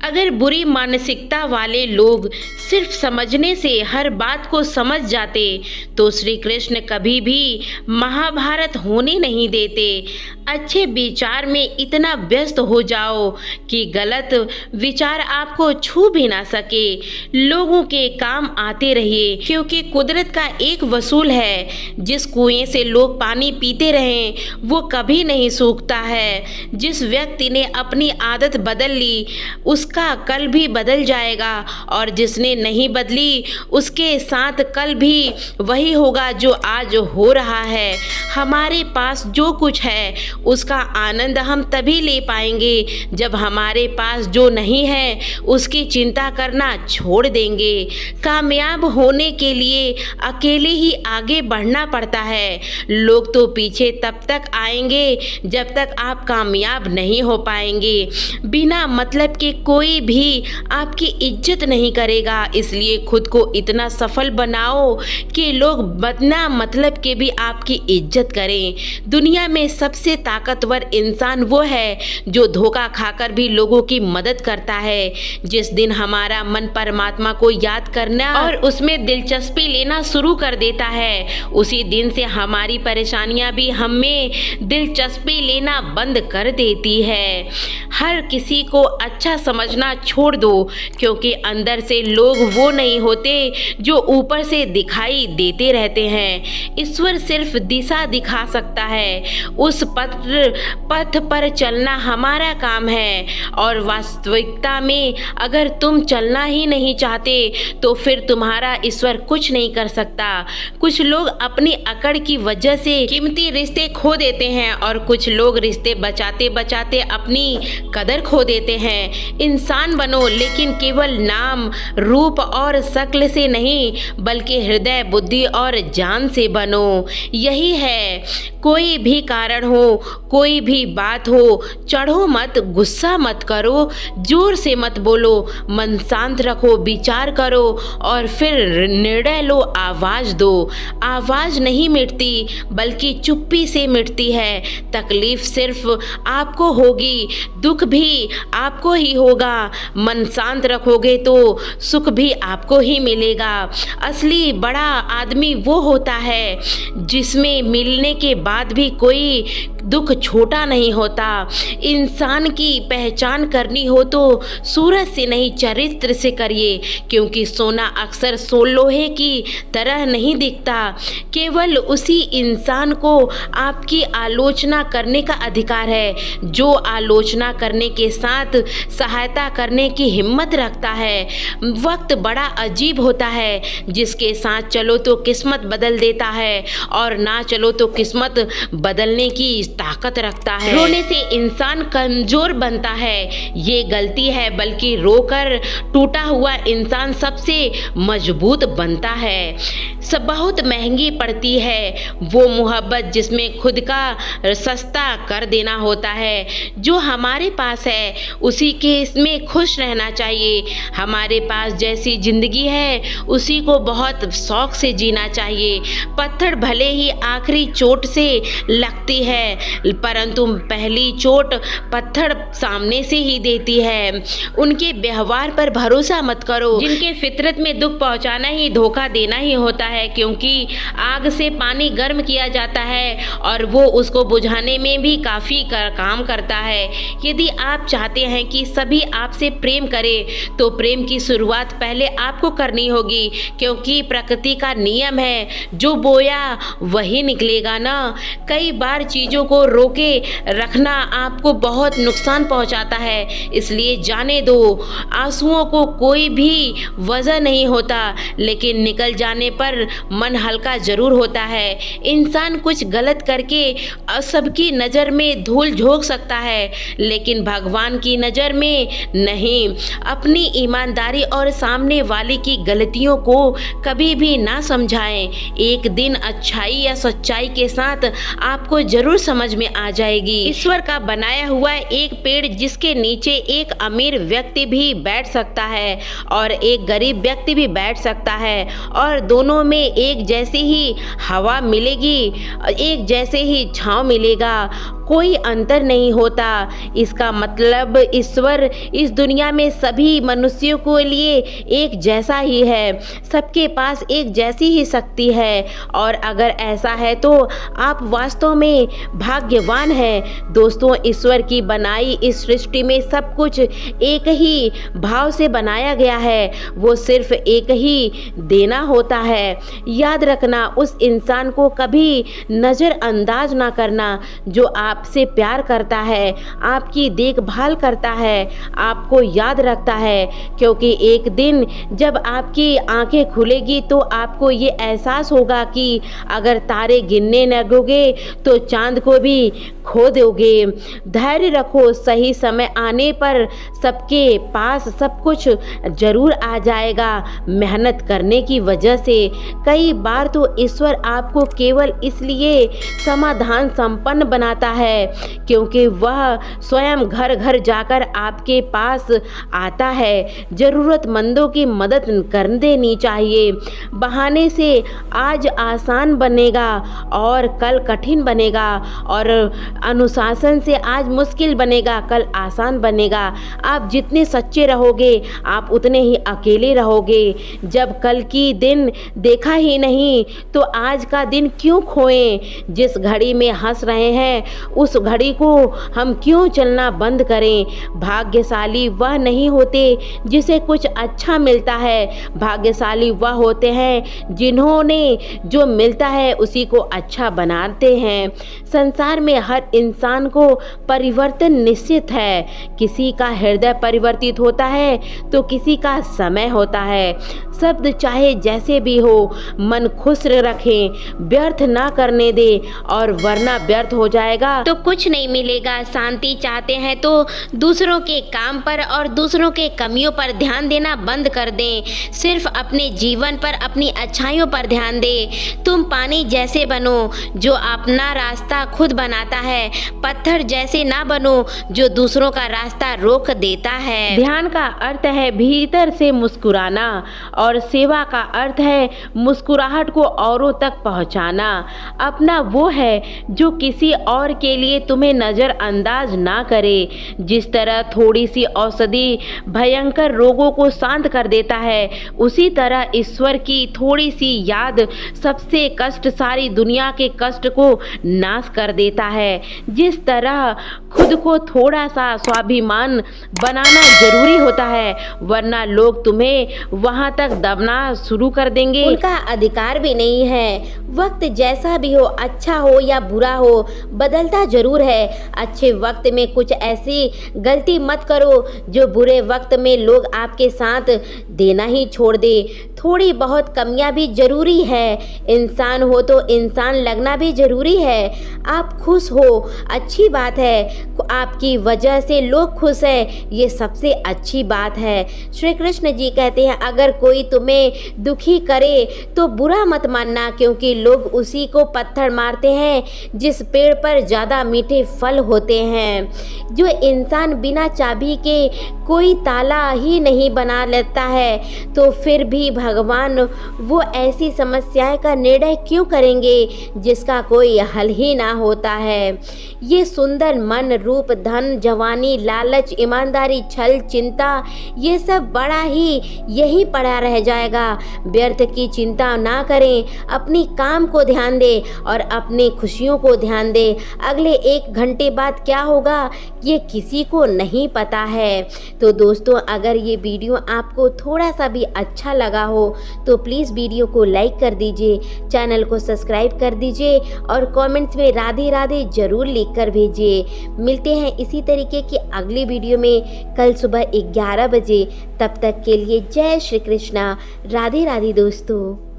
अगर बुरी मानसिकता वाले लोग सिर्फ समझने से हर बात को समझ जाते तो श्री कृष्ण कभी भी महाभारत होने नहीं देते। अच्छे विचार में इतना व्यस्त हो जाओ कि गलत विचार आपको छू भी ना सके। लोगों के काम आते रहिए, क्योंकि कुदरत का एक वसूल है, जिस कुएं से लोग पानी पीते रहें वो कभी नहीं सूखता है। जिस व्यक्ति ने अपनी आदत बदल ली उसका कल भी बदल जाएगा, और जिसने नहीं बदली उसके साथ कल भी वही होगा जो आज हो रहा है। हमारे पास जो कुछ है उसका आनंद हम तभी ले पाएंगे जब हमारे पास जो नहीं है उसकी चिंता करना छोड़ देंगे। कामयाब होने के लिए अकेले ही आगे बढ़ना पड़ता है। लोग तो पीछे तब तक आएंगे जब तक आप कामयाब नहीं हो पाएंगे। बिना मतलब के कोई भी आपकी इज्जत नहीं करेगा, इसलिए खुद को इतना सफल बनाओ कि लोग बिना मतलब के भी आपकी इज्जत करें। दुनिया में सबसे ताकतवर इंसान वो है जो धोखा खाकर भी लोगों की मदद करता है। जिस दिन हमारा मन परमात्मा को याद करना और उसमें दिलचस्पी लेना शुरू कर देता है, उसी दिन से हमारी परेशानियां भी हमें दिलचस्पी लेना बंद कर देती है। हर किसी को अच्छा समझना छोड़ दो, क्योंकि अंदर से लोग वो नहीं होते जो ऊपर से दिखाई देते रहते हैं। ईश्वर सिर्फ दिशा दिखा सकता है, उस पथ पर चलना हमारा काम है। और वास्तविकता में अगर तुम चलना ही नहीं चाहते तो फिर तुम्हारा ईश्वर कुछ नहीं कर सकता। कुछ लोग अपनी अकड़ की वजह से कीमती रिश्ते खो देते हैं, और कुछ लोग रिश्ते बचाते बचाते अपनी कदर खो देते हैं। इंसान बनो, लेकिन केवल नाम, रूप और शक्ल से नहीं, बल्कि हृदय, बुद्धि और जान से बनो। यही है, कोई भी कारण हो, कोई भी बात हो, चढ़ो मत, गुस्सा मत करो, जोर से मत बोलो, मन शांत रखो, विचार करो और फिर निर्णय लो, आवाज दो। आवाज नहीं मिटती बल्कि चुप्पी से मिटती है। तकलीफ सिर्फ आपको होगी, दुख भी आपको ही होगा। मन शांत रखोगे तो सुख भी आपको ही मिलेगा। असली बड़ा आदमी वो होता है जिसमें मिलने के बाद भी कोई दुख छोटा नहीं होता। इंसान की पहचान करनी हो तो सूरज से नहीं, चरित्र से करिए, क्योंकि सोना अक्सर लोहे की तरह नहीं दिखता। केवल उसी इंसान को आपकी आलोचना करने का अधिकार है जो आलोचना करने के साथ सहायता करने की हिम्मत रखता है। वक्त बड़ा अजीब होता है, जिसके साथ चलो तो किस्मत बदल देता है और ना चलो तो किस्मत बदलने की ताकत रखता है। रोने से इंसान कमजोर बनता है, ये गलती है, बल्कि रोकर टूटा हुआ इंसान सबसे मजबूत बनता है। सब बहुत महंगी पड़ती है वो मोहब्बत जिसमें खुद का सस्ता कर देना होता है। जो हमारे पास है उसी के इसमें खुश रहना चाहिए। हमारे पास जैसी जिंदगी है उसी को बहुत शौक से जीना चाहिए। पत्थर भले ही आखिरी चोट से लगती है, परंतु पहली चोट पत्थर सामने से ही देती है। उनके व्यवहार पर भरोसा मत करो, जिनके फितरत में दुख पहुंचाना ही धोखा देना ही होता है, क्योंकि आग से पानी गर्म किया जाता है और वो उसको बुझाने में भी काफ़ी काम करता है। यदि आप चाहते हैं कि सभी आपसे प्रेम करें तो प्रेम की शुरुआत पहले आपको करनी होगी, क्योंकि प्रकृति का नियम है, जो बोया वही निकलेगा ना। कई बार चीज़ों को रोके रखना आपको बहुत नुकसान पहुंचाता है, इसलिए जाने दो। आंसुओं को कोई भी वजह नहीं होता, लेकिन निकल जाने पर मन हल्का जरूर होता है। इंसान कुछ गलत करके सबकी नज़र में धूल झोंक सकता है, लेकिन भगवान की नज़र में नहीं। अपनी ईमानदारी और सामने वाले की गलतियों को कभी भी ना समझाएं। एक दिन अच्छाई या सच्चाई के साथ आपको जरूर समझ में आ जाएगी। ईश्वर का बनाया हुआ एक पेड़ जिसके नीचे एक अमीर व्यक्ति भी बैठ सकता है और एक गरीब व्यक्ति भी बैठ सकता है, और दोनों में एक जैसी ही हवा मिलेगी, एक जैसे ही छांव मिलेगा। कोई अंतर नहीं होता। इसका मतलब ईश्वर इस दुनिया में सभी मनुष्यों के लिए एक जैसा ही है, सबके पास एक जैसी ही शक्ति है। और अगर ऐसा है तो आप वास्तव में भाग्यवान हैं। दोस्तों, ईश्वर की बनाई इस सृष्टि में सब कुछ एक ही भाव से बनाया गया है, वो सिर्फ एक ही देना होता है। याद रखना, उस इंसान को कभी नज़रअंदाज ना करना जो आपसे प्यार करता है, आपकी देखभाल करता है, आपको याद रखता है। क्योंकि एक दिन जब आपकी आंखें खुलेगी तो आपको ये एहसास होगा कि अगर तारे गिनने लगोगे तो चांद को भी खो दोगे। धैर्य रखो, सही समय आने पर सबके पास सब कुछ जरूर आ जाएगा, मेहनत करने की वजह से। कई बार तो ईश्वर आपको केवल इसलिए समाधान संपन्न बनाता है क्योंकि वह स्वयं घर घर जाकर आपके पास आता है। ज़रूरतमंदों की मदद कर देनी चाहिए। बहाने से आज आसान बनेगा और कल कठिन बनेगा, और अनुशासन से आज मुश्किल बनेगा, कल आसान बनेगा। आप जितने सच्चे रहोगे आप उतने ही अकेले रहोगे। जब कल की दिन देखा ही नहीं तो आज का दिन क्यों खोएं। जिस घड़ी में हंस रहे हैं उस घड़ी को हम क्यों चलना बंद करें। भाग्यशाली वह नहीं होते जिसे कुछ अच्छा मिलता है, भाग्यशाली वह होते हैं जिन्होंने जो मिलता है उसी को अच्छा बनाते हैं। संसार में हर इंसान को परिवर्तन निश्चित है। किसी का हृदय परिवर्तित होता है तो किसी का समय होता है। शब्द चाहे जैसे भी हो, मन खुश रखें, व्यर्थ ना करने दे, और वरना व्यर्थ हो जाएगा तो कुछ नहीं मिलेगा। शांति चाहते हैं तो दूसरों के काम पर और दूसरों के कमियों पर ध्यान देना बंद कर दें। सिर्फ अपने जीवन पर, अपनी अच्छाइयों पर ध्यान दें। तुम पानी जैसे बनो जो अपना रास्ता खुद बनाता है, पत्थर जैसे ना बनो जो दूसरों का रास्ता रोक देता है। ध्यान का अर्थ है भीतर से मुस्कुराना, और सेवा का अर्थ है मुस्कुराहट को औरों तक पहुंचाना। अपना वो है जो किसी और के लिए तुम्हें नज़रअंदाज ना करे। जिस तरह थोड़ी सी औषधि भयंकर रोगों को शांत कर देता है, उसी तरह ईश्वर की थोड़ी सी याद सबसे कष्ट, सारी दुनिया के कष्ट को नाश कर देता है। जिस तरह खुद को थोड़ा सा स्वाभिमान बनाना जरूरी होता है, वरना लोग तुम्हें वहां तक दबना शुरू कर देंगे। उनका अधिकार भी नहीं है। वक्त जैसा भी हो, अच्छा हो या बुरा हो, बदलता जरूर है। अच्छे वक्त में कुछ ऐसी गलती मत करो जो बुरे वक्त में लोग आपके साथ देना ही छोड़ दे। थोड़ी बहुत कमियां भी जरूरी है। इंसान हो तो इंसान लगना भी जरूरी है। आप खुश हो, अच्छी बात है। आपकी वजह से लोग खुश हैं, ये सबसे अच्छी बात है। श्री कृष्ण जी कहते हैं, अगर कोई तुम्हें दुखी करे तो बुरा मत मानना, क्योंकि लोग उसी को पत्थर मारते हैं जिस पेड़ पर ज़्यादा मीठे फल होते हैं। जो इंसान बिना चाबी के कोई ताला ही नहीं बना लेता है, तो फिर भी भगवान वो ऐसी समस्याएं का निर्णय क्यों करेंगे जिसका कोई हल ही ना होता है। ये सुंदर मन, रूप, धन, जवानी, लालच, ईमानदारी, छल, चिंता, ये सब बड़ा ही यही पड़ा रह जाएगा। व्यर्थ की चिंता ना करें, अपनी काम को ध्यान दें और अपनी खुशियों को ध्यान दें। अगले 1 घंटे बाद क्या होगा ये किसी को नहीं पता है। तो दोस्तों, अगर ये वीडियो आपको थोड़ा सा भी अच्छा लगा हो तो प्लीज़ वीडियो को लाइक कर दीजिए, चैनल को सब्सक्राइब कर दीजिए और कमेंट्स में राधे राधे ज़रूर लिख कर भेजिए। मिलते हैं इसी तरीके की अगली वीडियो में कल सुबह 11 बजे। तब तक के लिए जय श्री कृष्णा, राधे राधे दोस्तों।